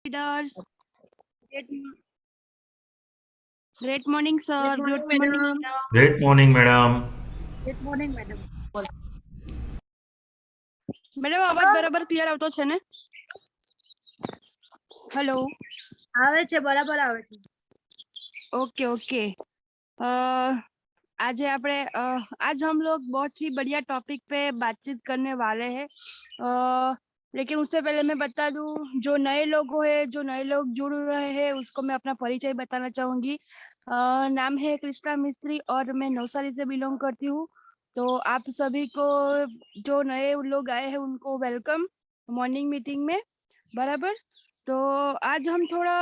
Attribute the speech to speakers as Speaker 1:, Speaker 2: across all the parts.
Speaker 1: leaders. Great, great morning, sir.
Speaker 2: Good
Speaker 1: Good
Speaker 2: morning,
Speaker 1: morning,
Speaker 2: madam.
Speaker 1: madam.
Speaker 3: Great morning, madam.
Speaker 2: Good morning, madam.
Speaker 1: Madam અવાજ બરાબર clear આવતો છે ને? Hello.
Speaker 2: આવે છે, બરાબર આવે છે.
Speaker 1: Okay okay. आज આપણે आज हम लोग बहुत ही बढ़िया टॉपिक पे बातचीत करने वाले हैं. लेकिन उससे पहले मैं बता दूं, जो नए लोग हैं, जो नए लोग जुड़ रहे हैं, उसको मैं अपना परिचय बताना चाहूंगी. नाम है कृष्णा मिस्त्री और मैं नवसारी से बिलोंग करती हूँ. तो आप सभी को, जो नए लोग आए हैं, उनको वेलकम मॉर्निंग मीटिंग में. बराबर. तो आज हम थोड़ा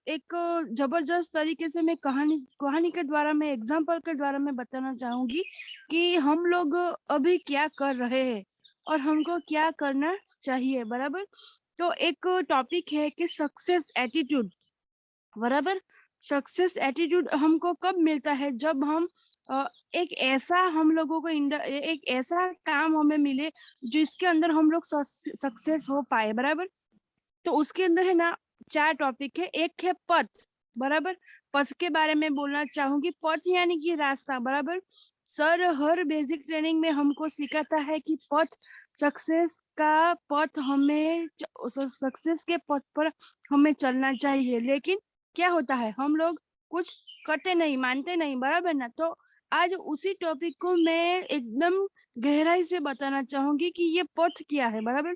Speaker 1: एक जबरदस्त तरीके से मैं कहानी के द्वारा, मैं एग्जाम्पल के द्वारा मैं बताना चाहूंगी कि हम लोग अभी क्या कर रहे हैं और हमको क्या करना चाहिए. बराबर. तो एक टॉपिक है कि सक्सेस एटीट्यूड. बराबर. सक्सेस एटीट्यूड हमको कब मिलता है? जब हम एक ऐसा, हम लोगों को एक ऐसा काम हमें मिले जिसके अंदर हम लोग सक्सेस हो पाए. बराबर. तो उसके अंदर है ना 4 टॉपिक है. एक है पथ. बराबर. पथ के बारे में बोलना चाहूंगी. पथ यानी कि रास्ता. बराबर. सर हर बेसिक ट्रेनिंग में हमको सिखाता है कि पथ, सक्सेस का पथ, हमें सक्सेस के पथ पर हमें चलना चाहिए. लेकिन क्या होता है, हम लोग कुछ करते नहीं, मानते नहीं. बराबर ना. तो आज उसी टॉपिक को मैं एकदम गहराई से बताना चाहूंगी कि ये पथ क्या है. बराबर.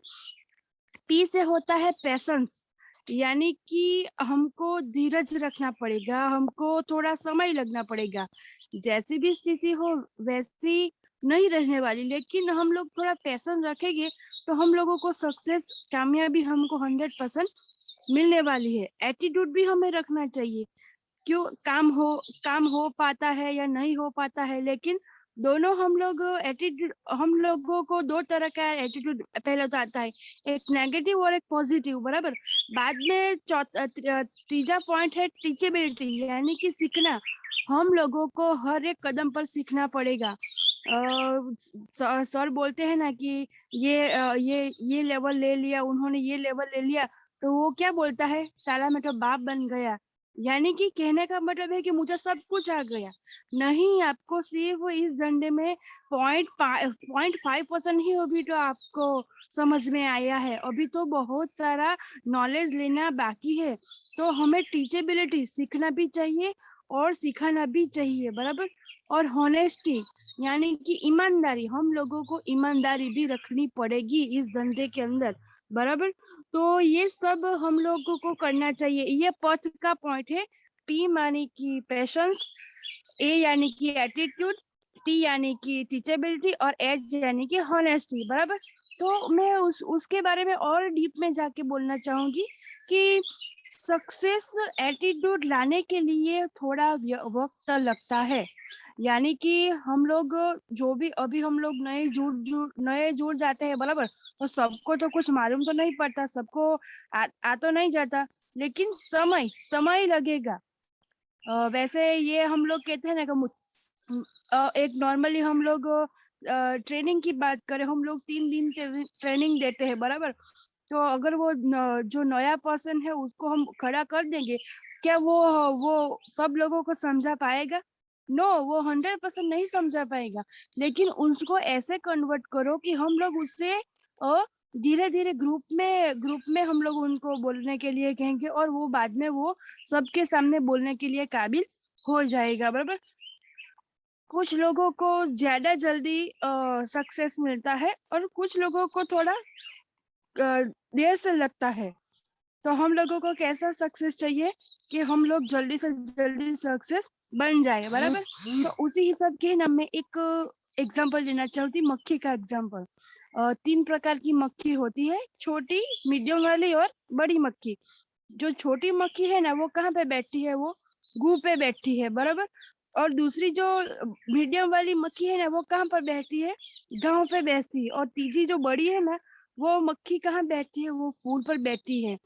Speaker 1: पी से होता है पैशंस, यानी कि हमको धीरज रखना पड़ेगा, हमको थोड़ा समय लगना पड़ेगा. जैसी भी स्थिति हो वैसी नहीं रहने वाली, लेकिन हम लोग थोड़ा पैशन रखेंगे तो हम लोगों को सक्सेस, कामयाबी हमको 100% मिलने वाली है. एटीट्यूड भी हमें रखना चाहिए. क्यों? काम हो पाता है या नहीं हो पाता है, लेकिन दोनों हम लोग एटीट्यूड, हम लोगों को 2 तरह का एटीट्यूड पहले तो आता है, एक नेगेटिव और एक पॉजिटिव. बराबर. बाद में तीसरा पॉइंट है टीचेबिलिटी, यानी कि सीखना. हम लोगों को हर एक कदम पर सीखना पड़ेगा. सर बोलते हैं ना कि ये लेवल ले लिया उन्होंने, ये लेवल ले लिया, तो वो क्या बोलता है, साला मैं तो बाप बन गया. यानी कि कहने का मतलब है कि मुझे सब कुछ आ गया. नहीं, आपको सिर्फ इस डंडे में 0.5% ही अभी तो आपको समझ में आया है. अभी तो बहुत सारा नॉलेज लेना बाकी है. तो हमें टीचेबिलिटी सीखना भी चाहिए और सिखाना भी चाहिए. बराबर. और हॉनेस्टी, यानी कि ईमानदारी, हम लोगों को ईमानदारी भी रखनी पड़ेगी इस धंधे के अंदर. बराबर. तो ये सब हम लोगों को करना चाहिए. ये पथ का पॉइंट है. पी यानी कि पैशंस, ए यानी कि एटीट्यूड, टी यानी कि टीचेबिलिटी और एच यानी कि हॉनेस्टी. बराबर. तो मैं उसके बारे में और डीप में जाके बोलना चाहूंगी कि सक्सेस एटीट्यूड लाने के लिए थोड़ा वक्त लगता है. यानी कि हम लोग, जो भी अभी हम लोग नए जुड़ जाते हैं. बराबर. तो सबको तो कुछ मालूम तो नहीं पड़ता, सबको आ तो नहीं जाता, लेकिन समय लगेगा. वैसे ये हम लोग कहते हैं ना कि एक नॉर्मली हम लोग ट्रेनिंग की बात करें, हम लोग 3 दिन ट्रेनिंग देते हैं. बराबर. तो अगर वो जो नया पर्सन है उसको हम खड़ा कर देंगे, क्या वो सब लोगों को समझा पाएगा? नो, वो 100% नहीं समझा पाएगा. लेकिन उसको ऐसे कन्वर्ट करो कि हम लोग उससे धीरे धीरे ग्रुप में हम लोग उनको बोलने के लिए कहेंगे और वो बाद में वो सबके सामने बोलने के लिए काबिल हो जाएगा. बराबर. कुछ लोगों को ज्यादा जल्दी सक्सेस मिलता है और कुछ लोगों को थोड़ा देर से लगता है. तो हम लोगों को कैसा सक्सेस चाहिए कि हम लोग जल्दी से जल्दी सक्सेस बन जाए. बराबर. तो उसी हिसाब के ना मैं एक एग्जांपल देना चाहती, मक्खी का एग्जांपल. 3 प्रकार की मक्खी होती है, छोटी, मीडियम वाली और बड़ी मक्खी. जो छोटी मक्खी है ना, वो कहाँ पे बैठती है? वो गू पे बैठती है. बराबर. और दूसरी जो मीडियम वाली मक्खी है ना, वो कहाँ पर बैठती है? गांव पे बैठती है. और तीसरी जो बड़ी है ना, वो मक्खी कहाँ बैठती है? वो फूल पर बैठती है.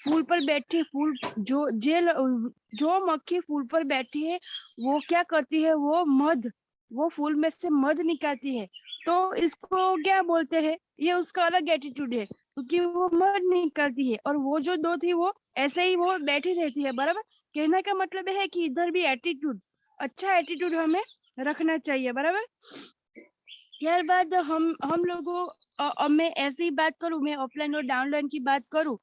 Speaker 1: फूल पर बैठी, फूल जो मक्खी फूल पर बैठी है वो क्या करती है? वो फूल में से मध निकालती है. तो इसको क्या बोलते हैं? ये उसका अलग एटीट्यूड है. क्योंकि वो मर निकलती है और वो जो 2 थी वो ऐसे ही वो बैठी रहती है, बराबर? कहने का मतलब है कि इधर भी एटीट्यूड, अच्छा एटीट्यूड हमें रखना चाहिए, बराबर? ત્યારબાદ हम लोगों मैं ऐसी बात करूँ, मैं ऑफलाइन और डाउनलाइन की बात करूँ,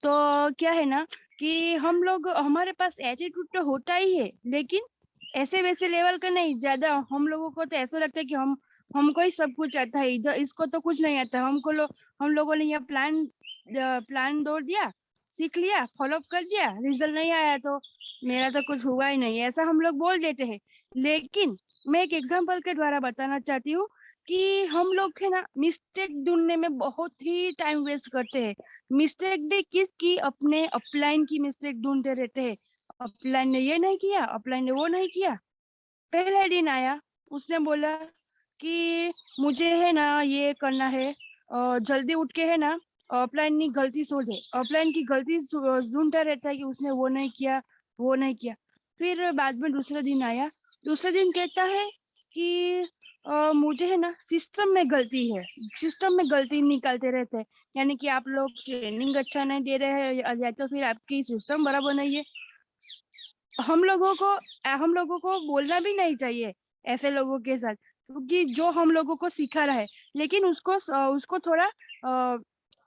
Speaker 1: तो क्या है ना कि हम लोग हमारे पास एटीट्यूड तो होता ही है, लेकिन ऐसे वैसे लेवल का नहीं। ज्यादा हम लोगों को तो ऐसा लगता है कि हमको ही सब कुछ आता है, इधर इसको तो कुछ नहीं आता। हम लोगों ने यह प्लान दौड़ दिया, सीख लिया, फॉलो कर दिया, रिजल्ट नहीं आया तो मेरा तो कुछ हुआ ही नहीं, ऐसा हम लोग बोल देते हैं। लेकिन मैं एक एग्जाम्पल के द्वारा बताना चाहती हूँ कि हम लोग है ना मिस्टेक ढूंढने में बहुत ही टाइम वेस्ट करते हैं। मिस्टेक भी किसकी, अपने अपलाइन की मिस्टेक ढूंढते रहते हैं। अपलाइन ने ये नहीं किया, अपलाइन ने वो नहीं किया। पहले दिन आया, उसने बोला कि मुझे है ना ये करना है, जल्दी उठ के है ना अपलाइन की गलती शोधे, अपलाइन की गलती ढूंढता रहता है कि उसने वो नहीं किया, वो नहीं किया। फिर बाद में दूसरा दिन आया, दूसरे दिन कहता है कि मुझे है ना सिस्टम में गलती है, सिस्टम में गलती निकालते रहते हैं। यानी कि आप लोग ट्रेनिंग अच्छा नहीं दे रहे हैं या तो फिर आपकी सिस्टम बराबर नहीं है। हम लोगों को बोलना भी नहीं चाहिए ऐसे लोगों के साथ, क्योंकि जो हम लोगों को सिखा रहा है, लेकिन उसको थोड़ा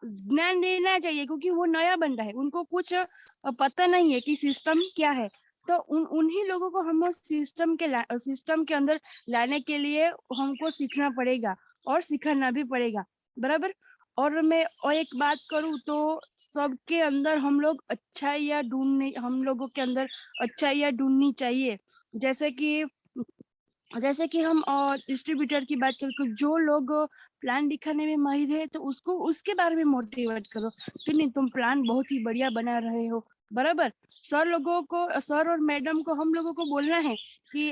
Speaker 1: ज्ञान देना चाहिए, क्योंकि वो नया बंदा है, उनको कुछ पता नहीं है कि सिस्टम क्या है। तो उन्हीं लोगों को हम सिस्टम के अंदर लाने के लिए हमको सीखना पड़ेगा और सिखाना भी पड़ेगा, बराबर? और मैं और एक बात करूँ तो सबके अंदर हम लोगों के अंदर अच्छाइयाँ ढूंढनी चाहिए। जैसे कि हम डिस्ट्रीब्यूटर की बात करें तो जो लोग प्लान दिखाने में माहिर है तो उसको उसके बारे में मोटिवेट करो कि नहीं, तुम प्लान बहुत ही बढ़िया बना रहे हो, बराबर? सर और मैडम को हम लोगों को बोलना है कि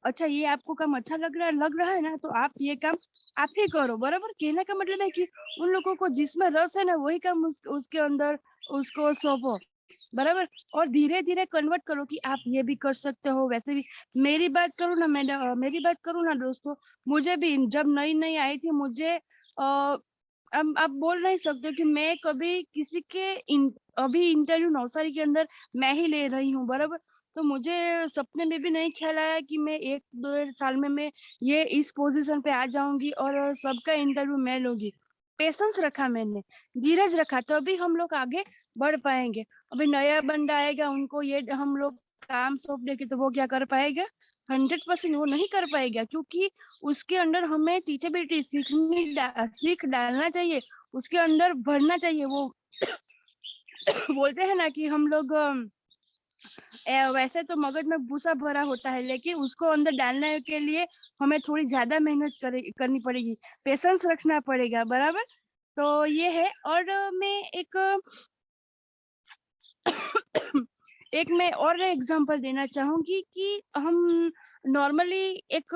Speaker 1: अच्छा ये आपको काम अच्छा लग रहा है ना, तो आप ये काम आप ही करो, बराबर? कहने का मतलब है कि उन लोगों को जिसमें रस है ना वही काम उसके अंदर उसको सौंपो, बराबर? और धीरे धीरे कन्वर्ट करो कि आप ये भी कर सकते हो, वैसे भी। मेरी बात करूँ ना दोस्तों, मुझे भी जब नई नई आई थी, मुझे आप बोल नहीं सकते कि मैं कभी किसी के अभी इंटरव्यू नौसारी के अंदर मैं ही ले रही हूँ, बराबर? तो मुझे सपने में भी नहीं ख्याल आया कि मैं 1-2 साल में मैं ये इस पोजीशन पे आ जाऊंगी और सबका इंटरव्यू मैं लूंगी। पेशेंस रखा मैंने, धीरज रखा, तभी हम लोग आगे बढ़ पाएंगे। अभी नया बंदा आएगा, उनको ये हम लोग काम सौंप देंगे तो वो क्या कर पाएगा? 100% वो नहीं कर पाएगा, क्योंकि उसके अंदर हमें टीचेबिलिटी सीख डालना चाहिए, उसके अंदर भरना चाहिए। वो बोलते हैं ना कि हम लोग वैसे तो मगज में भूसा भरा होता है, लेकिन उसको अंदर डालने के लिए हमें थोड़ी ज्यादा मेहनत करनी पड़ेगी, पेशेंस रखना पड़ेगा, बराबर? तो ये है। और मैं मैं और एग्जांपल देना चाहूंगी कि हम नॉर्मली एक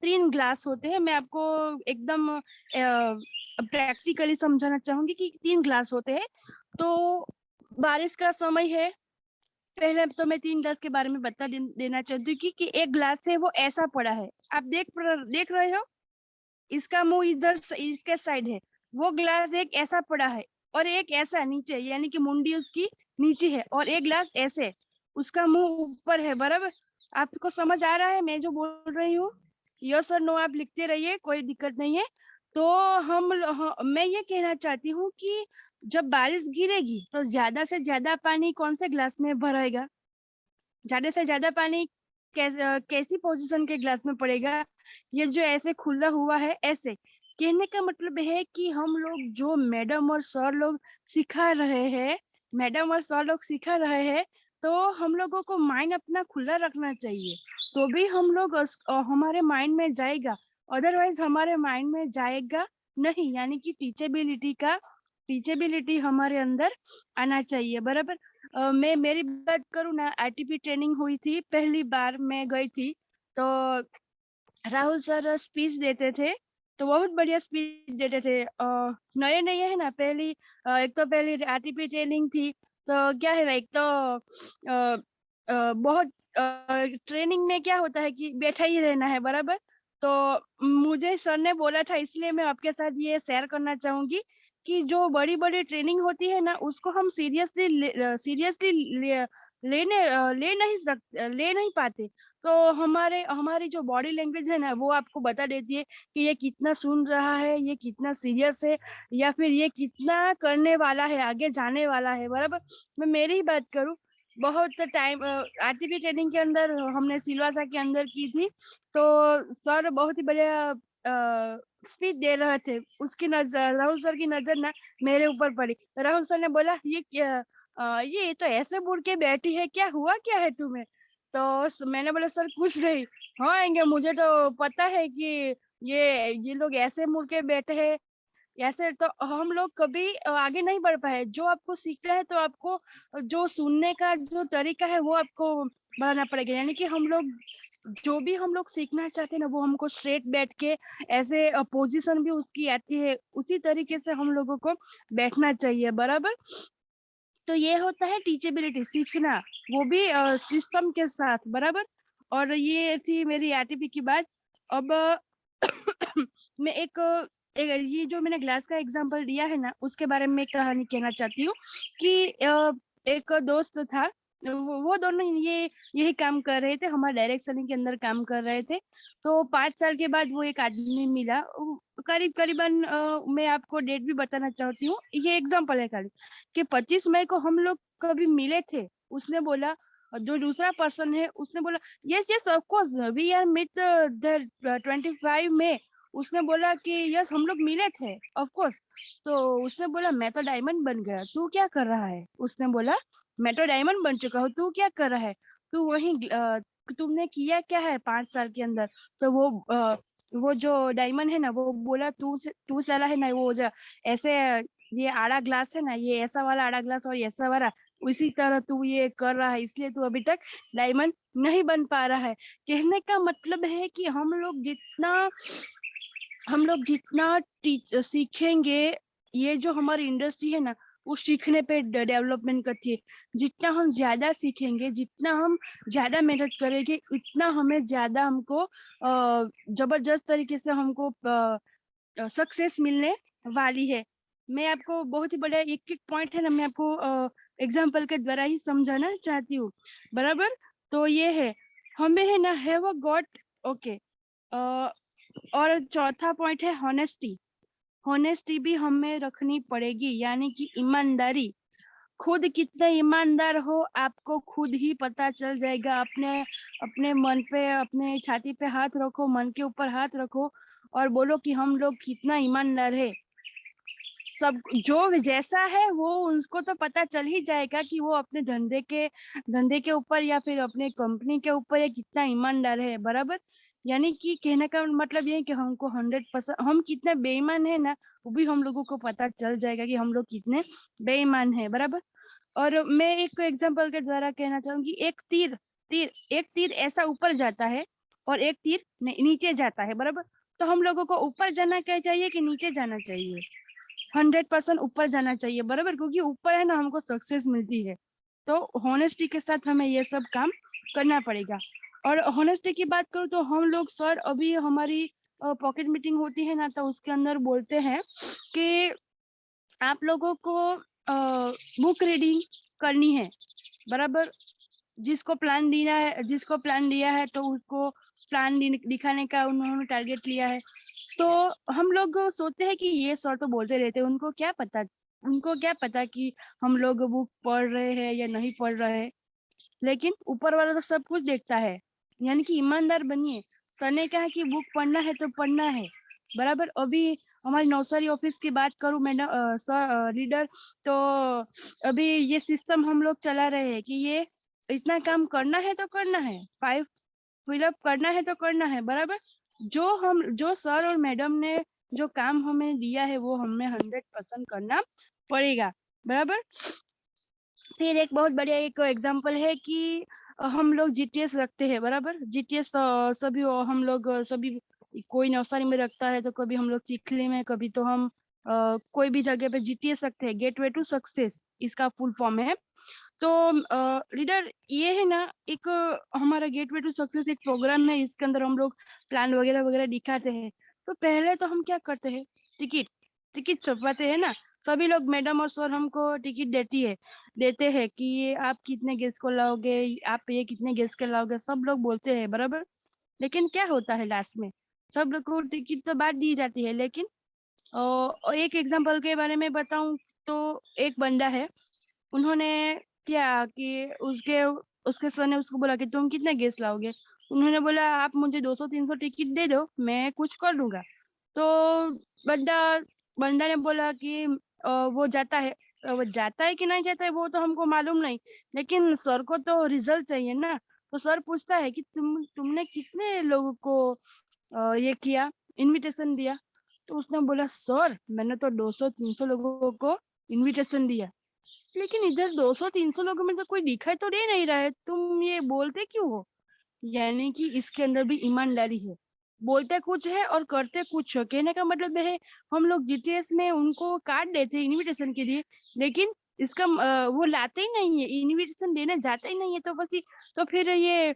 Speaker 1: 3 ग्लास होते हैं। मैं आपको एकदम प्रैक्टिकली समझाना चाहूंगी कि 3 ग्लास होते हैं। तो बारिश का समय है, पहले तो मैं 3 ग्लास के बारे में देना चाहती हूँ कि एक ग्लास है वो ऐसा पड़ा है, आप देख रहे हो, इसका मुंह इधर इसके साइड है। वो ग्लास एक ऐसा पड़ा है और एक ऐसा नीचे, यानी कि मुंडी उसकी नीचे है, और एक ग्लास ऐसे उसका मुंह ऊपर है, बराबर? आपको समझ आ रहा है मैं जो बोल रही हूँ? यस और नो आप लिखते रहिए, कोई दिक्कत नहीं है। तो मैं ये कहना चाहती हूँ कि जब बारिश गिरेगी तो ज्यादा से ज्यादा पानी कौन से ग्लास में भरेगा? ज्यादा से ज्यादा पानी कैसी पोजीशन के ग्लास में पड़ेगा? ये जो ऐसे खुला हुआ है ऐसे। कहने का मतलब है कि हम लोग जो मैडम और सर लोग सिखा रहे हैं, तो हम लोगों को माइंड अपना खुला रखना चाहिए, तो भी हम लोग हमारे माइंड में जाएगा, अदरवाइज हमारे माइंड में जाएगा नहीं। यानी कि टीचेबिलिटी हमारे अंदर आना चाहिए, बराबर? मैं मेरी बात करूँ ना, आईटीपी ट्रेनिंग हुई थी, पहली बार मैं गई थी, तो राहुल सर स्पीच देते थे, तो बहुत बढ़िया स्पीच देते थे। नए नए है ना, एक तो पहली आरटीपी ट्रेनिंग थी, तो क्या है ना, एक तो बहुत ट्रेनिंग में क्या होता है कि बैठा ही रहना है, बराबर? तो मुझे सर ने बोला था, इसलिए मैं आपके साथ ये शेयर करना चाहूंगी कि जो बड़ी बड़ी ट्रेनिंग होती है ना उसको हम सीरियसली ले नहीं पाते। तो हमारे हमारी जो बॉडी लैंग्वेज है ना वो आपको बता देती है कि ये कितना सुन रहा है, ये कितना सीरियस है, या फिर ये कितना करने वाला है, आगे जाने वाला है, बराबर। मैं मेरी ही बात करूँ, बहुत टाइम आरटीपी ट्रेनिंग के अंदर हमने सिलवासा के अंदर की थी। तो सर बहुत ही बढ़िया स्पीच दे रहे थे। उसकी नजर, राहुल सर की नजर ना मेरे ऊपर पड़ी। तो राहुल सर ने बोला, ये क्या, ये तो ऐसे मुड़ के बैठी है, क्या हुआ क्या है तुम्हें? तो मैंने बोला, सर कुछ नहीं। हाँ आएंगे, मुझे तो पता है कि ये लोग ऐसे मुड़ के बैठे हैं, ऐसे तो हम लोग कभी आगे नहीं बढ़ पाए। जो आपको सीखना है तो आपको जो सुनने का जो तरीका है वो आपको बढ़ाना पड़ेगा। यानी कि हम लोग जो भी हम लोग सीखना चाहते हैं ना वो हमको स्ट्रेट बैठ के, ऐसे पोजीशन भी उसकी आती है, उसी तरीके से हम लोगों को बैठना चाहिए, बराबर। तो ये होता है टीचेबिलिटी, सीखना, वो भी सिस्टम के साथ, बराबर। और ये थी मेरी आरटीपी की बात। अब मैं ये जो मैंने ग्लास का एग्जांपल दिया है ना उसके बारे में एक कहानी कहना चाहती हूँ कि एक दोस्त था। वो दोनों यही काम कर रहे थे, हमारे डायरेक्शन के अंदर काम कर रहे थे। तो 5 साल के बाद वो एक आदमी मिला, करीबन मैं आपको डेट भी बताना चाहती हूँ, ये एग्जाम्पल है खाली, कि 25 मई को हम लोग कभी मिले थे। उसने बोला, जो दूसरा पर्सन है उसने बोला, yes yes of course we are meet the 25 May. उसने बोला कि यस हम लोग मिले थे ऑफ कोर्स। तो उसने बोला, मैं तो डायमंड बन गया, तू क्या कर रहा है? उसने बोला, मैं तो डायमंड बन चुका हूँ, तू क्या कर रहा है? तू वही तुमने किया क्या है 5 साल के अंदर? तो वो जो डायमंड है ना वो बोला, तू साला है ना, वो जो ऐसे ये आड़ा ग्लास है ना, ये ऐसा वाला आड़ा ग्लास और ऐसा वाला, उसी तरह तू ये कर रहा है, इसलिए तू अभी तक डायमंड नहीं बन पा रहा है। कहने का मतलब है कि हम लोग जितना सीखेंगे, ये जो हमारी इंडस्ट्री है ना वो सीखने पे डेवलपमेंट करती है। जितना हम ज्यादा सीखेंगे, जितना हम ज्यादा मेहनत करेंगे, उतना हमें ज्यादा हमको जबरदस्त तरीके से हमको सक्सेस मिलने वाली है। मैं आपको बहुत ही बड़ा एक एक पॉइंट है ना, मैं आपको एग्जाम्पल के द्वारा ही समझाना चाहती हूँ, बराबर। तो ये है, हमें है ना हैव अ गॉड, ओके। और चौथा पॉइंट है हॉनेस्टी। हॉनेस्टी भी हमें रखनी पड़ेगी, यानी कि ईमानदारी। खुद कितने ईमानदार हो आपको खुद ही पता चल जाएगा। अपने अपने मन पे, अपने छाती पे हाथ रखो, मन के ऊपर हाथ रखो और बोलो कि हम लोग कितना ईमानदार है। सब जो जैसा है वो उनको तो पता चल ही जाएगा कि वो अपने धंधे के ऊपर या फिर अपने कंपनी के ऊपर ये कितना ईमानदार है, बराबर। यानी कि कहने का मतलब ये है कि हमको 100% हम कितने बेईमान है ना वो भी हम लोगों को पता चल जाएगा कि हम लोग कितने बेईमान है, बराबर। और मैं एक एग्जांपल के द्वारा कहना चाहूंगी, एक तीर ऐसा ऊपर जाता है और एक तीर नीचे जाता है, बराबर। तो हम लोगों को ऊपर जाना क्या चाहिए कि नीचे जाना चाहिए? 100% ऊपर जाना चाहिए, बराबर, क्योंकि ऊपर है ना हमको सक्सेस मिलती है। तो होनेस्टी के साथ हमें ये सब काम करना पड़ेगा। और होनेस्टी की बात करूँ तो हम लोग सर अभी हमारी पॉकेट मीटिंग होती है ना तो उसके अंदर बोलते हैं कि आप लोगों को बुक रीडिंग करनी है, बराबर। जिसको प्लान दिया है तो उसको प्लान दिखाने का उन्होंने टारगेट लिया है। तो हम लोग सोचते हैं कि ये सर तो बोलते रहते हैं, उनको क्या पता कि हम लोग बुक पढ़ रहे हैं या नहीं पढ़ रहे हैं। लेकिन ऊपर वाला तो सब कुछ देखता है। यानी कि ईमानदार बनिए। सर ने कहा कि बुक पढ़ना है तो पढ़ना है, बराबर। अभी हमारी नौसारी ऑफिस की बात करूं मैडम, सर लीडर, तो अभी ये सिस्टम हम लोग चला रहे हैं कि ये इतना काम करना है तो करना है, 5 फिलअप करना है तो करना है, बराबर। जो सर और मैडम ने जो काम हमें दिया है वो हमें 100% करना पड़ेगा, बराबर। फिर एक बहुत बढ़िया एक एग्जांपल है कि हम लोग जीटीएस रखते हैं, बराबर। जीटीएस सभी हम लोग सभी, कोई नवसारी में रखता है तो कभी हम लोग चिखली में, कभी तो हम कोई भी जगह पे जीटीएस रखते हैं, गेटवे टू सक्सेस इसका फुल फॉर्म है। तो लीडर ये है ना, एक हमारा गेटवे टू सक्सेस एक प्रोग्राम है, इसके अंदर हम लोग प्लान वगैरह वगैरह दिखाते हैं। तो पहले तो हम क्या करते हैं, टिकट टिकट छपवाते हैं ना। सभी लोग मैडम और सर हमको टिकट देते हैं कि ये आप कितने गेस्ट को लाओगे, आप ये कितने गेस्ट के लाओगे, सब लोग बोलते हैं बराबर। लेकिन क्या होता है लास्ट में, सब लोग को टिकट तो बांट दी जाती है, लेकिन और एक एग्जांपल के बारे में बताऊं तो एक बंदा है, उन्होंने क्या कि उसके उसके सर ने उसको बोला कि तुम कितने गेस्ट लाओगे। उन्होंने बोला आप मुझे 200-300 टिकट दे दो, मैं कुछ कर लूंगा। तो बंदा बंदा ने बोला कि वो जाता है। वो जाता है कि नहीं जाता है वो तो हमको मालूम नहीं, लेकिन सर को तो रिजल्ट चाहिए ना। तो सर पूछता है कि तुमने कितने लोगों को ये किया, इनविटेशन दिया। तो उसने बोला सर मैंने तो 200-300 लोगों को इनविटेशन दिया, लेकिन इधर 200-300 लोगों में तो कोई दिखाई तो दे नहीं रहा है, तुम ये बोलते क्यों हो। यानी कि इसके अंदर भी ईमानदारी है, बोलते कुछ है और करते कुछ है। कहने का मतलब है हम लोग जीटीएस में उनको कार्ड देते हैं इनविटेशन के लिए, लेकिन इसका वो लाते ही नहीं है, इनविटेशन देने जाते ही नहीं है। तो बस तो फिर ये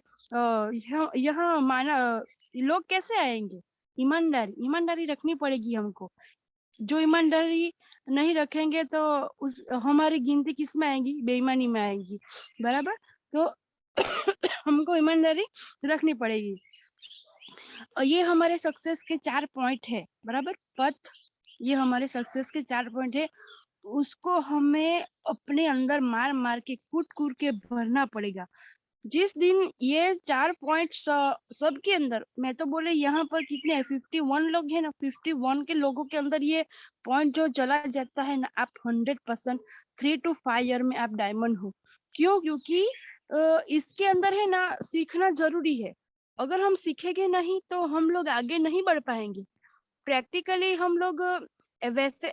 Speaker 1: यहाँ माना लोग कैसे आएंगे। ईमानदारी रखनी पड़ेगी हमको। जो ईमानदारी नहीं रखेंगे तो उस हमारी गिनती किस में आएगी, बेईमानी में आएगी बराबर। तो हमको ईमानदारी रखनी पड़ेगी। और ये हमारे सक्सेस के 4 पॉइंट है बराबर पथ। ये हमारे सक्सेस के 4 पॉइंट है, उसको हमें अपने अंदर मार मार के कूट कूट के भरना पड़ेगा। जिस दिन ये 4 पॉइंट सबके अंदर, मैं तो बोले यहाँ पर कितने हैं 51 लोग हैं ना, 51 के लोगों के अंदर ये पॉइंट जो चला जाता है ना, आप 100% 3 to 5 ईयर में आप डायमंड हो। क्यों? क्योंकि इसके अंदर है ना सीखना जरूरी है। अगर हम सीखेंगे नहीं तो हम लोग आगे नहीं बढ़ पाएंगे। प्रैक्टिकली हम लोग वैसे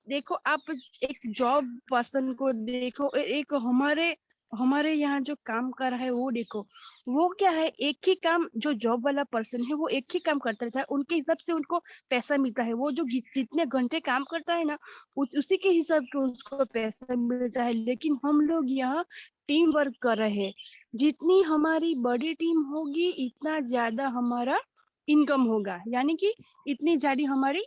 Speaker 1: देखो आप एक जॉब पर्सन को देखो, एक हमारे हमारे यहाँ जो काम कर रहा है वो देखो, वो क्या है एक ही काम, जो जॉब वाला पर्सन है वो एक ही काम करता रहता है, उनके हिसाब से उनको पैसा मिलता है। वो जो जितने घंटे काम करता है ना उसी के हिसाब से उसको पैसा मिलता है। लेकिन हम लोग यहाँ टीम वर्क कर रहे हैं, जितनी हमारी बड़ी टीम होगी इतना ज्यादा हमारा इनकम होगा, यानी कि इतनी ज्यादा हमारी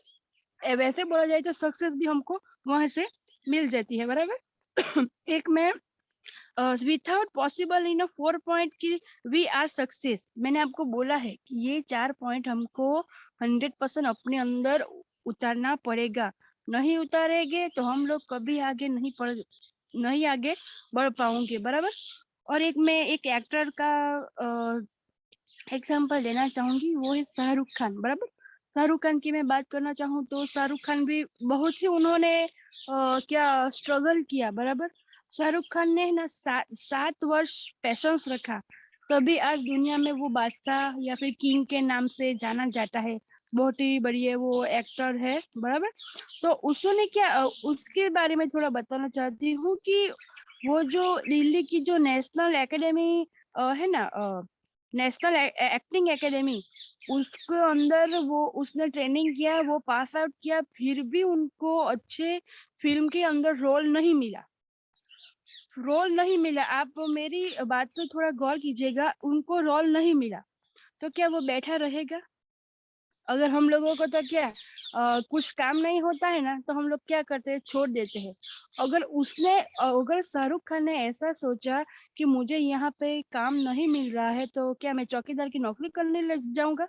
Speaker 1: वैसे बोला जाए तो सक्सेस भी हमको वहां से मिल जाती है बराबर। एक में विदाउट पॉसिबल इन 4 पॉइंट की वी आर सक्सेस, मैंने आपको बोला है कि ये 4 पॉइंट हमको 100% अपने अंदर उतारना पड़ेगा। नहीं उतारेंगे तो हम लोग कभी आगे नहीं आगे बढ़ पाओगे बराबर। और एक मैं एक एक्टर का एग्जाम्पल देना चाहूंगी, वो है शाहरुख खान बराबर। शाहरुख खान की मैं बात करना चाहूँ तो शाहरुख खान भी बहुत सी उन्होंने क्या स्ट्रगल किया बराबर। शाहरुख खान ने ना 7 वर्ष पेशेंस रखा, तभी आज दुनिया में वो बादशाह या फिर किंग के नाम से जाना जाता है। बहुत ही बढ़िया वो एक्टर है बराबर। तो उसने क्या उसके बारे में थोड़ा बताना चाहती हूँ कि वो जो दिल्ली की जो नेशनल एकेडमी है ना, नेशनल एक्टिंग एकेडमी, उसके अंदर वो उसने ट्रेनिंग किया, वो पास आउट किया, फिर भी उनको अच्छे फिल्म के अंदर रोल नहीं मिला। आप मेरी बात पे थोड़ा गौर कीजिएगा, उनको रोल नहीं मिला तो क्या वो बैठा रहेगा। अगर हम लोगों को तो क्या कुछ काम नहीं होता है ना तो हम लोग क्या करते हैं, छोड़ देते हैं। अगर शाहरुख खान ने ऐसा सोचा कि मुझे यहाँ पे काम नहीं मिल रहा है तो क्या मैं चौकीदार की नौकरी करने लग जाऊंगा।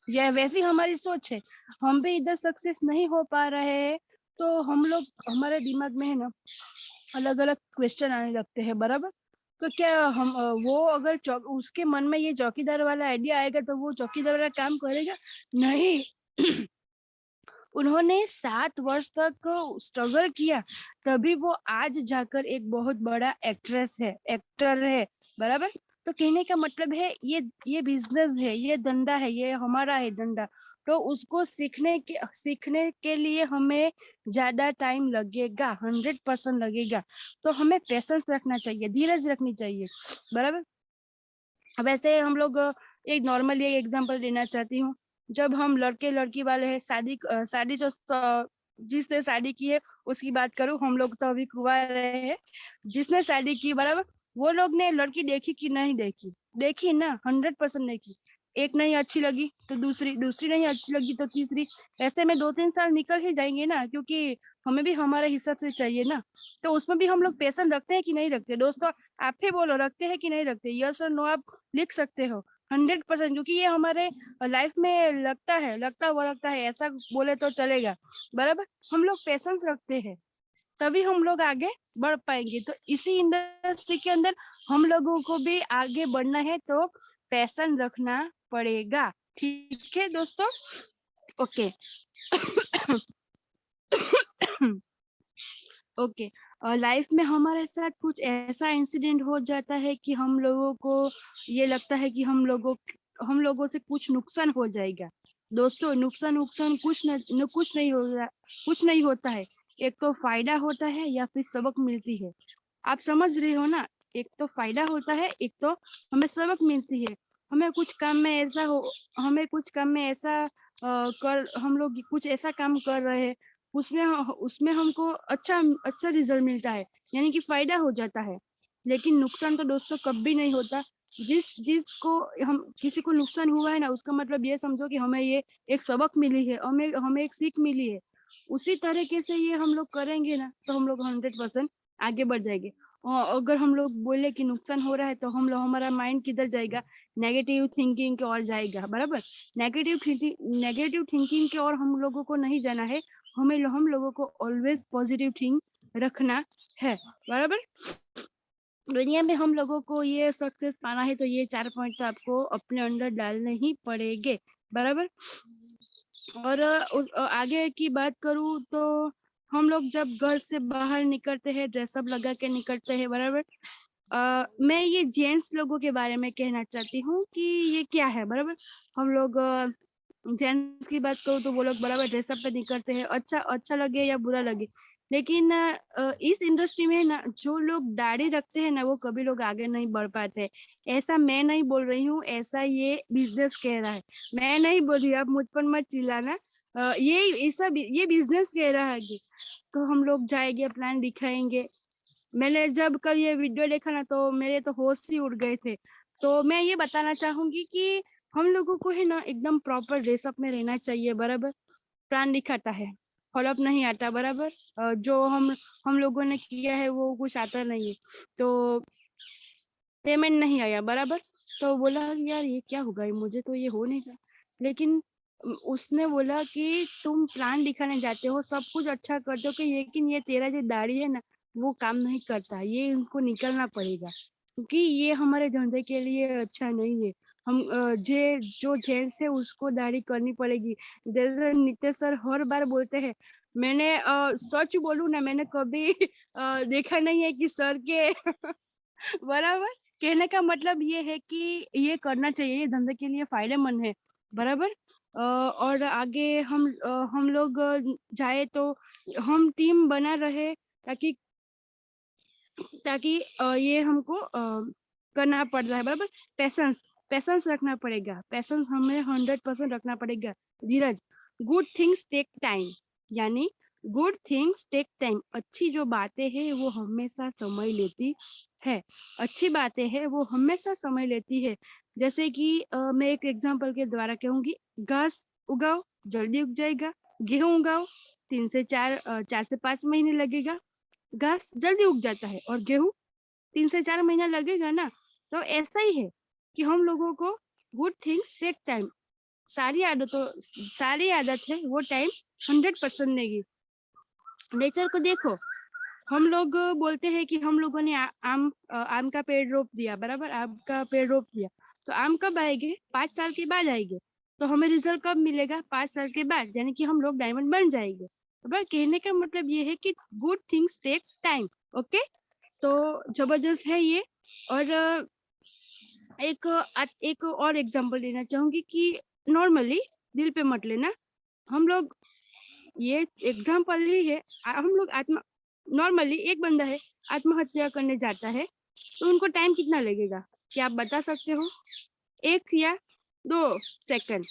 Speaker 1: यह वैसी हमारी सोच है। हम भी इधर सक्सेस नहीं हो पा रहे हैं तो हम लोग हमारे दिमाग में है ना अलग अलग क्वेश्चन आने लगते हैं बराबर। तो क्या हम वो अगर उसके मन में ये चौकीदार वाला आइडिया आएगा तो वो चौकीदार वाला काम करेगा नहीं। उन्होंने 7 वर्ष तक स्ट्रगल किया, तभी वो आज जाकर एक बहुत बड़ा एक्टर है बराबर। तो कहने का मतलब है ये बिजनेस है, ये धंधा है, ये हमारा है धंधा। तो उसको सीखने के लिए हमें ज्यादा टाइम लगेगा, 100% लगेगा। तो हमें पेशेंस रखना चाहिए, धीरज रखनी चाहिए बराबर। वैसे हम लोग एक नॉर्मल ये एग्जांपल देना चाहती हूँ। जब हम लड़के लड़की वाले हैं, शादी जो जिसने शादी की है उसकी बात करूँ, हम लोग तो अभी कुंवारे हैं। जिसने शादी की बराबर, वो लोग ने लड़की देखी कि नहीं देखी, देखी ना, 100% देखी। एक नहीं अच्छी लगी तो दूसरी नहीं अच्छी लगी तो तीसरी, ऐसे में 2-3 साल निकल ही जाएंगे ना, क्योंकि हमें भी हमारे हिसाब से चाहिए ना। तो उसमें भी हम लोग पैशन रखते हैं कि नहीं रखते दोस्तों? आप ही बोलो, रखते हैं कि नहीं रखते? यस और नो आप लिख सकते हो 100%, क्योंकि ये हमारे लाइफ में लगता है, ऐसा बोले तो चलेगा। बराबर, हम लोग पैशंस रखते हैं तभी हम लोग आगे बढ़ पाएंगे। तो इसी इंडस्ट्री के अंदर हम लोगों को भी आगे बढ़ना है तो पैशन रखना पड़ेगा। ठीक है दोस्तों? ओके। ओके। लाइफ में हमारे साथ कुछ ऐसा इंसिडेंट हो जाता है कि हम लोगों को ये लगता है कि हम लोगों से कुछ नुकसान हो जाएगा। दोस्तों, नुकसान नुकसान कुछ नहीं होता है। एक तो फायदा होता है या फिर सबक मिलती है। आप समझ रहे हो ना? एक तो फायदा होता है, एक तो हमें सबक मिलती है। हमें कुछ काम में ऐसा हो हमें कुछ काम में ऐसा कर हम लोग कुछ ऐसा काम कर रहे हैं, उसमें हमको अच्छा अच्छा रिजल्ट मिलता है, यानी कि फायदा हो जाता है। लेकिन नुकसान तो दोस्तों कभी नहीं होता। जिसको हम किसी को नुकसान हुआ है ना, उसका मतलब ये समझो कि हमें ये एक सबक मिली है, हमें हमें एक सीख मिली है। उसी तरीके से ये हम लोग करेंगे ना तो हम लोग 100% आगे बढ़ जाएंगे। और अगर हम लोग बोले कि नुकसान हो रहा है तो हमारा माइंड किधर जाएगा? नेगेटिव थिंकिंग की ओर जाएगा। बराबर, नेगेटिव थिंकिंग की ओर हम लोगों को नहीं जाना है। हम लोगों को ऑलवेज पॉजिटिव थिंक रखना है। बराबर, दुनिया में हम लोगों को ये सक्सेस पाना है तो ये 4 पॉइंट तो आपको अपने अंदर डालने ही पड़ेंगे। बराबर। और आगे की बात करूँ तो हम लोग जब घर से बाहर निकलते हैं, ड्रेसअप लगा के निकलते हैं। बराबर, मैं ये जेंट्स लोगों के बारे में कहना चाहती हूँ कि ये क्या है। बराबर, हम लोग जेंट्स की बात करूँ तो वो लोग बराबर ड्रेसअप पे निकलते हैं, अच्छा लगे या बुरा लगे। लेकिन इस इंडस्ट्री में ना जो लोग दाढ़ी रखते हैं ना, वो कभी लोग आगे नहीं बढ़ पाते। ऐसा मैं नहीं बोल रही हूँ, ऐसा ये बिजनेस कह रहा है। मैं नहीं बोल रही, आप मुझ पर मत चिल्लाना। ये बिजनेस कह रहा है कि तो हम लोग जाएंगे, प्लान दिखाएंगे। मैंने जब कल ये वीडियो देखा ना तो मेरे तो होश ही उड़ गए थे। तो मैं ये बताना चाहूंगी कि हम लोगों को है ना एकदम प्रॉपर ड्रेसअप में रहना चाहिए। बराबर, प्लान दिखाता है, फॉलोअप नहीं आता। बराबर, जो हम लोगों ने किया है वो कुछ आता नहीं है, तो पेमेंट नहीं आया। बराबर, तो बोला यार ये क्या होगा, मुझे तो ये हो नहीं रहा। लेकिन उसने बोला कि तुम प्लान दिखाने जाते हो, सब कुछ अच्छा करते हो कि, लेकिन ये तेरा जो दाढ़ी है ना वो काम नहीं करता, ये इनको निकलना पड़ेगा क्योंकि ये हमारे धंधे के लिए अच्छा नहीं है। हम जो जेंट्स है उसको दाढ़ी करनी पड़ेगी। जैसे नितेश सर हर बार बोलते हैं, मैंने सच बोलूं ना, मैंने कभी देखा नहीं है कि सर के बराबर, कहने का मतलब ये है कि ये करना चाहिए, ये धंधे के लिए फायदेमंद है। बराबर, और आगे हम लोग जाए तो हम टीम बना रहे, ताकि ताकि ये हमको करना पड़ रहा है। बराबर, पैसेंस पैसेंस रखना पड़ेगा, पैसेंस हमें 100% रखना पड़ेगा। धीरज, गुड थिंग्स टेक टाइम, यानी गुड थिंग्स टेक टाइम। अच्छी जो बातें हैं वो हमेशा समय लेती है, अच्छी बातें हैं वो हमेशा समय लेती है। जैसे कि मैं एक एग्जांपल के द्वारा कहूंगी, घास उगाओ जल्दी उग जाएगा, गेहूं उगाओ 4 से 5 महीने लगेगा। घास जल्दी उग जाता है और गेहूं 3 से 4 महीना लगेगा ना। तो ऐसा ही है कि हम लोगों को गुड थिंग्स टेक टाइम। सारी आदत है वो टाइम 100% लेगी। नेचर को देखो, हम लोग बोलते हैं कि हम लोगों ने आम का पेड़ रोप दिया। बराबर, आम का पेड़ रोप दिया तो आम कब आएंगे? 5 साल के बाद आएंगे। तो हमें रिजल्ट कब मिलेगा? 5 साल के बाद, यानी कि हम लोग डायमंड बन जाएंगे। बस कहने का मतलब ये है कि good things take time. Okay, तो जबरदस्त है ये। और एक और एग्जांपल लेना चाहूंगी कि नॉर्मली दिल पे मत लेना, हम लोग ये एग्जांपल ही है। हम लोग नॉर्मली एक बंदा है आत्महत्या करने जाता है तो उनको टाइम कितना लगेगा? क्या आप बता सकते हो? 1 या 2 सेकंड,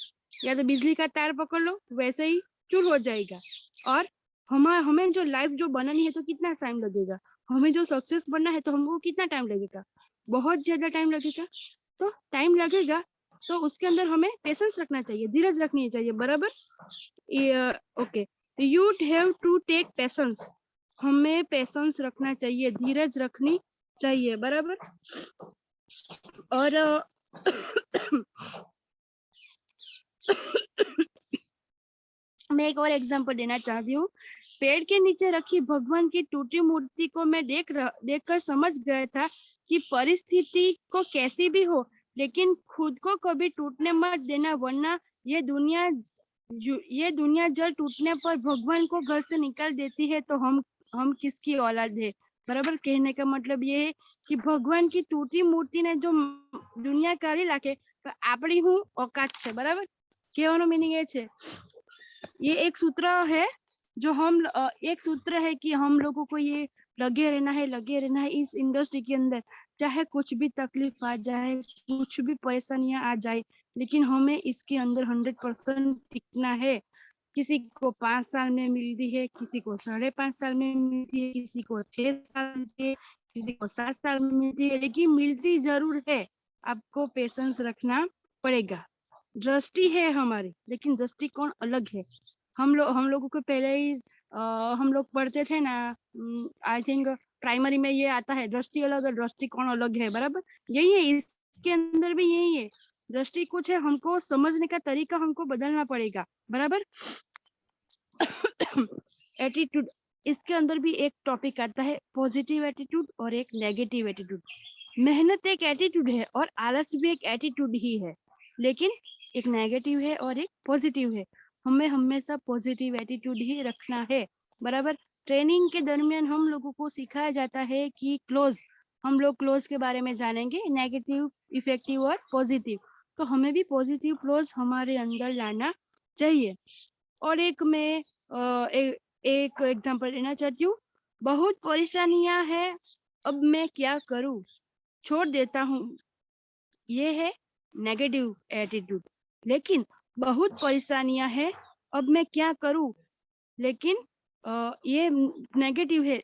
Speaker 1: या तो बिजली का तार पकड़ लो वैसे ही चूर हो जाएगा। और हमें जो लाइफ जो बनानी है तो कितना टाइम लगेगा? हमें जो सक्सेस बनना है तो हमको कितना टाइम लगेगा? बहुत ज्यादा टाइम लगेगा। तो टाइम लगेगा तो उसके अंदर हमें पेशेंस रखना चाहिए, धीरज रखनी चाहिए। बराबर, ये okay. you'd have to take patience. हमें पेशेंस रखना चाहिए, धीरज रखनी चाहिए, बराबर। और मैं एक और एग्जांपल देना चाहती हूँ। पेड़ के नीचे रखी भगवान की टूटी मूर्ति को मैं देखकर समझ गया था कि परिस्थिति को कैसी भी हो, लेकिन खुद को कभी टूटने मत देना, वरना ये दुनिया जल टूटने पर भगवान को घर से निकाल देती है तो हम किसकी औलाद है, बराबर। कहने का मतलब ये है कि भगवान की टूटी मूर्ति ने जो दुनिया काढ़ी लाखे तो आपणी हूँ औकात छे, बराबर। कहવાનો मीनिंग ये छे, ये एक सूत्र है जो एक सूत्र है कि हम लोगों को ये लगे रहना है इस इंडस्ट्री के अंदर, चाहे कुछ भी तकलीफ आ जाए, कुछ भी परेशानियां आ जाए, लेकिन हमें इसके अंदर 100% टिकना है। किसी को 5 साल में मिलती है, किसी को 5.5 साल में मिलती है, किसी को 6 साल में, किसी को 7 साल में मिलती है, लेकिन मिलती जरूर है। आपको पेशेंस रखना पड़ेगा। दृष्टि है हमारी, लेकिन दृष्टिकोण अलग है। हम लोगों को पहले ही हम लोग पढ़ते थे ना, आई थिंक प्राइमरी में ये आता है, दृष्टि अलग है, दृष्टिकोण अलग है, बराबर। यही है, इसके अंदर भी यही है। दृष्टि कुछ है, हमको समझने का तरीका हमको बदलना पड़ेगा, बराबर। एटीट्यूड, इसके अंदर भी एक टॉपिक आता है, पॉजिटिव एटीट्यूड और एक नेगेटिव एटीट्यूड। मेहनत एक एटीट्यूड है और आलस भी एक एटीट्यूड ही है, लेकिन एक नेगेटिव है और एक पॉजिटिव है। हमें हमेशा पॉजिटिव एटीट्यूड ही रखना है, बराबर। ट्रेनिंग के दरमियान हम लोगों को सिखाया जाता है कि हम लोग क्लोज के बारे में जानेंगे, नेगेटिव, इफेक्टिव और पॉजिटिव। तो हमें भी पॉजिटिव क्लोज हमारे अंदर लाना चाहिए। और एक मैं एक एग्जांपल देना चाहती हूँ। बहुत परेशानियां हैं, अब मैं क्या करूँ, छोड़ देता हूँ, ये है नेगेटिव एटीट्यूड। लेकिन बहुत परेशानियां हैं, अब मैं क्या करूं, लेकिन ये नेगेटिव है,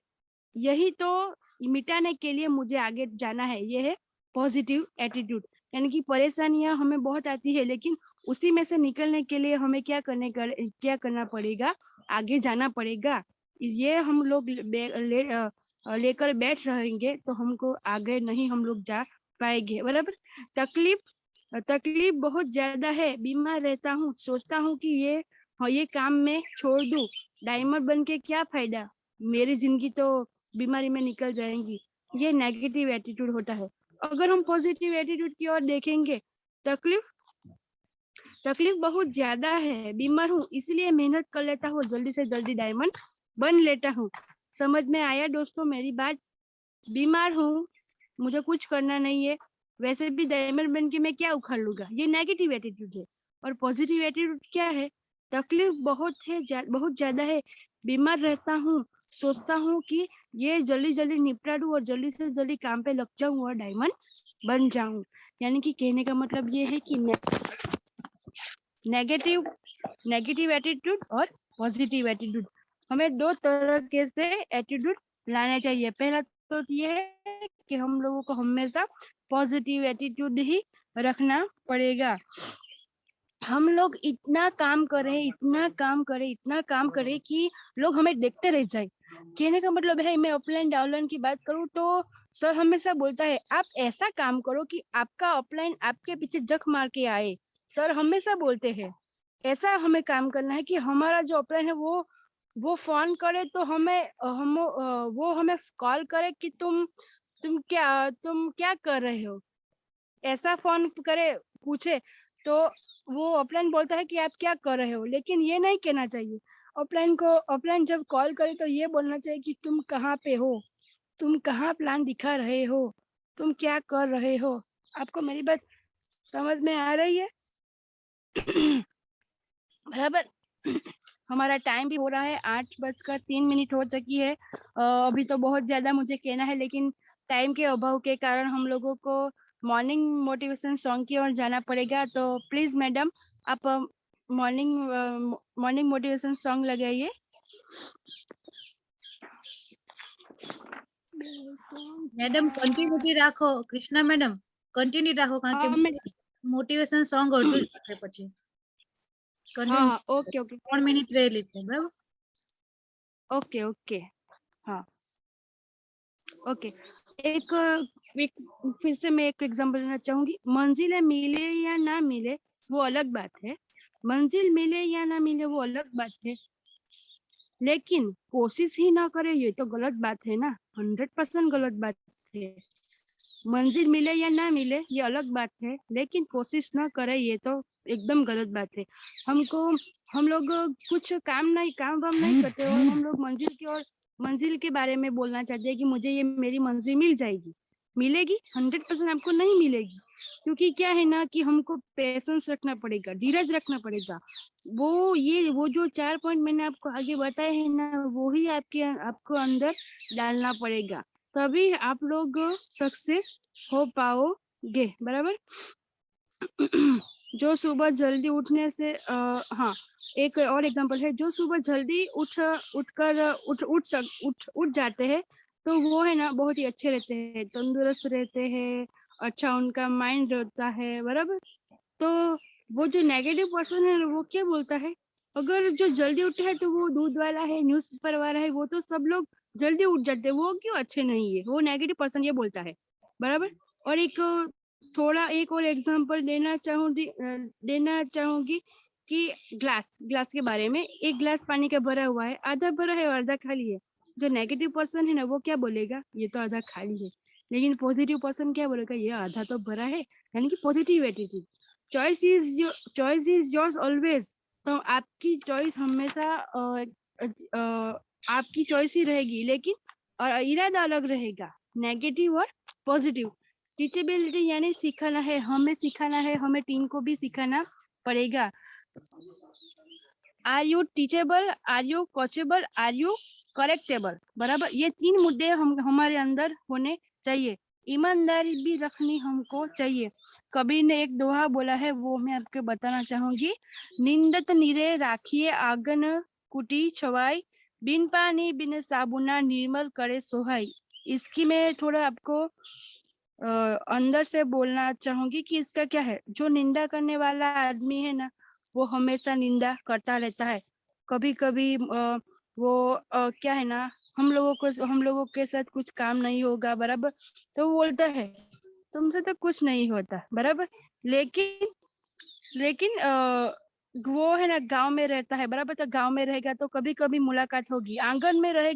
Speaker 1: यही तो मिटाने के लिए मुझे आगे जाना है, ये है पॉजिटिव एटीट्यूड। यानी कि परेशानियां हमें बहुत आती है, लेकिन उसी में से निकलने के लिए हमें क्या करना पड़ेगा, आगे जाना पड़ेगा। ये हम लोग लेकर बैठ रहेंगे तो हमको आगे नहीं हम लोग जा पाएंगे, बराबर। तकलीफ बहुत ज्यादा है, बीमार रहता हूँ, सोचता हूँ कि ये काम मैं छोड़ दूं, डायमंड बन के क्या फायदा, मेरी जिंदगी तो बीमारी में निकल जाएंगी। ये नेगेटिव एटीट्यूड होता है। अगर हम पॉजिटिव एटीट्यूड की ओर देखेंगे, तकलीफ बहुत ज्यादा है, बीमार हूँ, इसलिए मेहनत कर लेता हूँ, जल्दी से जल्दी डायमंड बन लेता हूँ। समझ में आया दोस्तों मेरी बात? बीमार हूँ, मुझे कुछ करना नहीं है, वैसे भी डायमंड बन के मैं क्या उखाड़ लूंगा, ये नेगेटिव एटीट्यूड है। और पॉजिटिव एटीट्यूड क्या है, तकलीफ बहुत ज्यादा है, बीमार रहता हूँ, सोचता हूँ कि ये जल्दी जल्दी निपटा दूं और जल्दी से जल्दी काम पे लग जाऊं और डायमंड बन जाऊं। यानी कि कहने का मतलब ये है कि नेगेटिव एटीट्यूड और पॉजिटिव एटीट्यूड, हमें दो तरह के से एटीट्यूड लाना चाहिए। पहला तो ये है कि हम लोगों को हमेशा पॉजिटिव एटीट्यूड ही रखना पड़ेगा। हम लोग इतना काम करें कि लोग हमें देखते रह जाए। कहने का मतलब है, मैं अपलाइन डाउनलाइन की बात करूँ तो सर हमेशा बोलता है आप ऐसा काम करो कि आपका अपलाइन आपके पीछे जख मार के आए। सर हमेशा बोलते हैं ऐसा हमें काम करना है कि हमारा जो अपलाइन है वो फोन करे तो वो हमें कॉल करे कि तुम क्या कर रहे हो, ऐसा फोन करे, पूछे तो वो ऑफलाइन बोलता है कि आप क्या कर रहे हो। लेकिन ये नहीं कहना चाहिए, ऑफलाइन जब कॉल करे तो ये बोलना चाहिए कि तुम कहाँ पे हो, तुम कहाँ प्लान दिखा रहे हो, तुम क्या कर रहे हो। आपको मेरी बात समझ में आ रही है? बराबर। हमारा टाइम भी हो रहा है, 8:03 हो चुकी है। अभी तो बहुत ज्यादा मुझे कहना है, लेकिन टाइम के अभाव के कारण हम लोगों को मॉर्निंग मोटिवेशन सॉन्ग की ओर जाना पड़ेगा। तो प्लीज मैडम आप मॉर्निंग मोटिवेशन सॉन्ग लगाइए।
Speaker 2: मैडम कंटिन्यूटी રાખો કૃષ્ણા મેડમ, કન્ટિન્યુ રાખો કારણ કે મોટિવેશન સોંગ અડધું જ છે પછી.
Speaker 1: हाँ, ओके ओके
Speaker 2: 3 મિનિટ રહી લીધી, બરાબર?
Speaker 1: ओके ओके हाँ ओके एक फिर से मैं एक एग्जांपल देना चाहूंगी। मंजिलें मिले या ना मिले वो अलग बात है, मंजिल मिले या ना मिले वो अलग बात है, लेकिन कोशिश ही ना करे ये तो गलत बात है ना, 100% गलत बात है। मंजिल मिले या ना मिले ये अलग बात है, लेकिन कोशिश ना करे ये तो एकदम गलत बात है। हमको हम लोग कुछ काम वाम नहीं करते और हम लोग मंजिल के बारे में बोलना चाहते हैं कि मुझे ये मेरी मंजिल मिल जाएगी, मिलेगी 100% आपको नहीं मिलेगी, क्योंकि क्या है ना कि हमको पेशेंस रखना पड़ेगा, धीरज रखना पड़ेगा। वो जो 4 पॉइंट मैंने आपको आगे बताए हैं ना, वो ही आपको अंदर डालना पड़ेगा, तभी आप लोग सक्सेस हो पाओगे, बराबर। जो सुबह जल्दी उठने से हाँ एक और एग्जांपल है, जो सुबह जल्दी उठ जाते हैं तो वो है ना बहुत ही अच्छे रहते हैं, तंदुरुस्त रहते हैं, अच्छा उनका माइंड रहता है, बराबर। तो वो जो नेगेटिव पर्सन है वो क्या बोलता है, अगर जो जल्दी उठे है तो वो दूध वाला है, न्यूज़पेपर वाला है, वो तो सब लोग जल्दी उठ जाते हैं, वो क्यों अच्छे नहीं है, वो नेगेटिव पर्सन ये बोलता है, बराबर। और एक और एग्जांपल देना चाहूंगी कि ग्लास के बारे में, एक ग्लास पानी का भरा हुआ है, आधा भरा है और आधा खाली है। जो नेगेटिव पर्सन है ना वो क्या बोलेगा, ये तो आधा खाली है, लेकिन पॉजिटिव पर्सन क्या बोलेगा, ये आधा तो भरा है, यानी कि positive attitude. Choice is yours always. तो आपकी चॉइस हमेशा आपकी चॉइस ही रहेगी, लेकिन इरादा अलग रहेगा, नेगेटिव और पॉजिटिव। टीचेबिलिटी यानी सिखाना है, हमें टीम को भी सिखाना पड़ेगा। Are you teachable, are you coachable, are you correctable, बराबर। ये 3 मुद्दे हमारे अंदर होने चाहिए। ईमानदारी भी रखनी हमको चाहिए। कबीर ने एक दोहा बोला है, वो मैं आपको बताना चाहूंगी। निंदत निरे राखिए आंगन कुटी छवाई, बिन पानी बिन साबुना निर्मल करे सोहाई। इसकी मैं थोड़ा आपको अंदर से बोलना चाहूंगी कि इसका क्या है। जो निंदा करने वाला आदमी है ना, वो हमेशा निंदा करता रहता है। कभी कभी वो क्या है ना, हम लोगों के साथ कुछ काम नहीं होगा, बराबर, तो वो बोलता है तुमसे तो कुछ नहीं होता, बराबर। लेकिन लेकिन वो है ना गांव में रहता है, बराबर, तो गांव में रहेगा तो कभी कभी मुलाकात होगी, आंगन में रहेगा